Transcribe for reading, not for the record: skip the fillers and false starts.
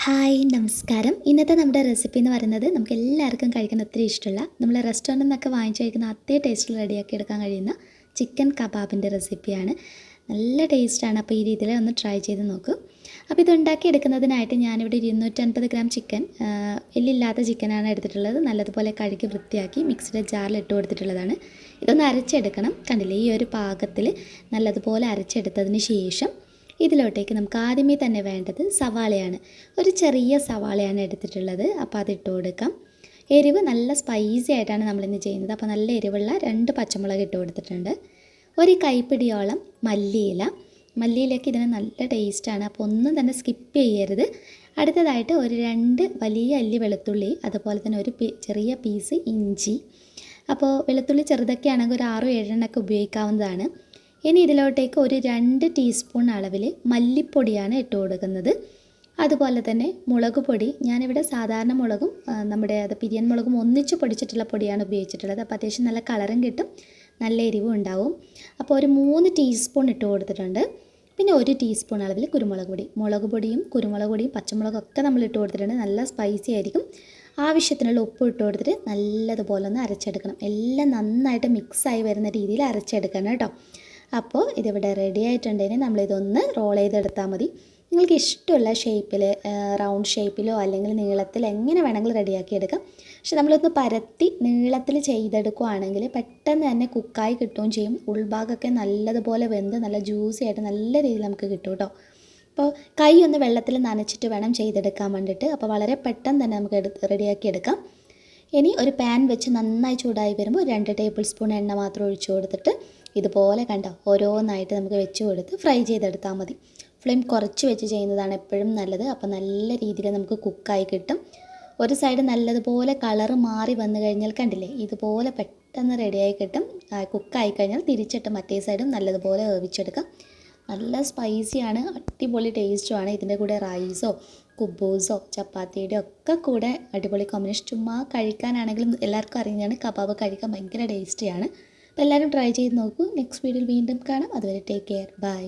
Hi നമസ്കാരം. ഇന്നത്തെ നമ്മുടെ റെസിപ്പി എന്ന് പറയുന്നത് നമുക്ക് എല്ലാവർക്കും കഴിക്കാൻ ഒത്തിരി ഇഷ്ടമുള്ള നമ്മൾ റെസ്റ്റോറൻറ്റിൽ നിന്നൊക്കെ വാങ്ങിച്ച് കഴിക്കുന്ന അതേ ടേസ്റ്റിൽ റെഡിയാക്കി എടുക്കാൻ കഴിയുന്ന ചിക്കൻ കബാബിൻ്റെ റെസിപ്പിയാണ്. നല്ല ടേസ്റ്റാണ്. അപ്പോൾ ഈ രീതിയിൽ ഒന്ന് ട്രൈ ചെയ്ത് നോക്കൂ. അപ്പോൾ ഇത് ഉണ്ടാക്കിയെടുക്കുന്നതിനായിട്ട് ഞാനിവിടെ 250 ഗ്രാം ചിക്കൻ, എല്ലില്ലാത്ത ചിക്കനാണ് എടുത്തിട്ടുള്ളത്. നല്ലതുപോലെ കഴുകി വൃത്തിയാക്കി മിക്സിയുടെ ജാറിൽ ഇട്ട് കൊടുത്തിട്ടുള്ളതാണ്. ഇതൊന്ന് അരച്ചെടുക്കണം. കണ്ടില്ലേ, ഈ ഒരു പാകത്തിൽ നല്ലതുപോലെ അരച്ചെടുത്തതിന് ശേഷം ഇതിലോട്ടേക്ക് നമുക്ക് ആദ്യമേ തന്നെ വേണ്ടത് സവാളയാണ്. ഒരു ചെറിയ സവാളയാണ് എടുത്തിട്ടുള്ളത്. അപ്പോൾ അതിട്ട് കൊടുക്കാം. എരിവ് നല്ല സ്പൈസി ആയിട്ടാണ് നമ്മളിന്ന് ചെയ്യുന്നത്. അപ്പോൾ നല്ല എരിവുള്ള 2 പച്ചമുളക് ഇട്ട് കൊടുത്തിട്ടുണ്ട്. ഒരു കൈപ്പിടിയോളം മല്ലിയിലേക്ക് ഇതിന് നല്ല ടേസ്റ്റാണ്. അപ്പോൾ ഒന്നും തന്നെ സ്കിപ്പ് ചെയ്യരുത്. അടുത്തതായിട്ട് ഒരു 2 വലിയ അല്ലി വെളുത്തുള്ളി, അതുപോലെ തന്നെ ഒരു ചെറിയ പീസ് ഇഞ്ചി. അപ്പോൾ വെളുത്തുള്ളി ചെറുതൊക്കെ ആണെങ്കിൽ ഒരു 6-7 എണ്ണമൊക്കെ ഉപയോഗിക്കാവുന്നതാണ്. ഇനി ഇതിലോട്ടേക്ക് ഒരു 2 ടീസ്പൂൺ അളവിൽ മല്ലിപ്പൊടിയാണ് ഇട്ട് കൊടുക്കുന്നത്. അതുപോലെ തന്നെ മുളക് പൊടി, ഞാനിവിടെ സാധാരണ മുളകും നമ്മുടെ പിരിയൻ മുളകും ഒന്നിച്ച് പൊടിച്ചിട്ടുള്ള പൊടിയാണ് ഉപയോഗിച്ചിട്ടുള്ളത്. അപ്പോൾ അത്യാവശ്യം നല്ല കളറും കിട്ടും, നല്ല എരിവും ഉണ്ടാവും. അപ്പോൾ ഒരു 3 ടീസ്പൂൺ ഇട്ട് കൊടുത്തിട്ടുണ്ട്. പിന്നെ 1 ടീസ്പൂൺ അളവിൽ മുളക് പൊടിയും കുരുമുളക് പൊടിയും പച്ചമുളകും ഒക്കെ നമ്മൾ ഇട്ട് കൊടുത്തിട്ടുണ്ട്. നല്ല സ്പൈസി ആയിരിക്കും. ആവശ്യത്തിനുള്ള ഉപ്പ് ഇട്ട് കൊടുത്തിട്ട് നല്ലതുപോലെ ഒന്ന് അരച്ചെടുക്കണം. എല്ലാം നന്നായിട്ട് മിക്സായി വരുന്ന രീതിയിൽ അരച്ചെടുക്കണം കേട്ടോ. അപ്പോൾ ഇതിവിടെ റെഡി ആയിട്ടുണ്ടെങ്കിൽ നമ്മളിതൊന്ന് റോൾ ചെയ്തെടുത്താൽ മതി. നിങ്ങൾക്ക് ഇഷ്ടമുള്ള ഷേപ്പിൽ, റൗണ്ട് ഷേപ്പിലോ അല്ലെങ്കിൽ നീളത്തിൽ എങ്ങനെ വേണമെങ്കിലും റെഡിയാക്കി എടുക്കാം. പക്ഷെ നമ്മളൊന്ന് പരത്തി നീളത്തിൽ ചെയ്തെടുക്കുകയാണെങ്കിൽ പെട്ടെന്ന് തന്നെ കുക്കായി കിട്ടുകയും ചെയ്യും. ഉൾഭാഗമൊക്കെ നല്ലതുപോലെ വെന്ത് നല്ല ജ്യൂസി ആയിട്ട് നല്ല രീതിയിൽ നമുക്ക് കിട്ടും കേട്ടോ. അപ്പോൾ കൈ ഒന്ന് വെള്ളത്തിൽ നനച്ചിട്ട് വേണം ചെയ്തെടുക്കാൻ വേണ്ടിയിട്ട്. അപ്പോൾ വളരെ പെട്ടെന്ന് തന്നെ നമുക്ക് റെഡിയാക്കി എടുക്കാം. ഇനി ഒരു പാൻ വെച്ച് നന്നായി ചൂടായി വരുമ്പോൾ 2 ടേബിൾ സ്പൂൺ എണ്ണ മാത്രം ഒഴിച്ചു കൊടുത്തിട്ട് ഇതുപോലെ കണ്ടോ ഓരോന്നായിട്ട് നമുക്ക് വെച്ച് കൊടുത്ത് ഫ്രൈ ചെയ്തെടുത്താൽ മതി. ഫ്ലെയിം കുറച്ച് വെച്ച് ചെയ്യുന്നതാണ് എപ്പോഴും നല്ലത്. അപ്പോൾ നല്ല രീതിയിൽ നമുക്ക് കുക്കായി കിട്ടും. ഒരു സൈഡ് നല്ലതുപോലെ കളറ് മാറി വന്നു കഴിഞ്ഞാൽ കണ്ടില്ലേ, ഇതുപോലെ പെട്ടെന്ന് റെഡിയായി കിട്ടും. കുക്കായി കഴിഞ്ഞാൽ തിരിച്ചിട്ട് മറ്റേ സൈഡും നല്ലതുപോലെ വേവിച്ചെടുക്കാം. നല്ല സ്പൈസിയാണ്, അടിപൊളി ടേസ്റ്റുമാണ്. ഇതിൻ്റെ കൂടെ റൈസോ കുബൂസോ ചപ്പാത്തിയുടെ ഒക്കെ കൂടെ അടിപൊളി കോമ്പിനേഷൻ. ചുമ്മാ കഴിക്കാനാണെങ്കിലും എല്ലാവർക്കും അറിയുന്നതാണ്, കബാബ് കഴിക്കാൻ ഭയങ്കര ടേസ്റ്റിയാണ്. അപ്പോൾ എല്ലാവരും ട്രൈ ചെയ്ത് നോക്കൂ. നെക്സ്റ്റ് വീഡിയോയിൽ വീണ്ടും കാണാം. അതുവരെ ടേക്ക് കെയർ, ബൈ.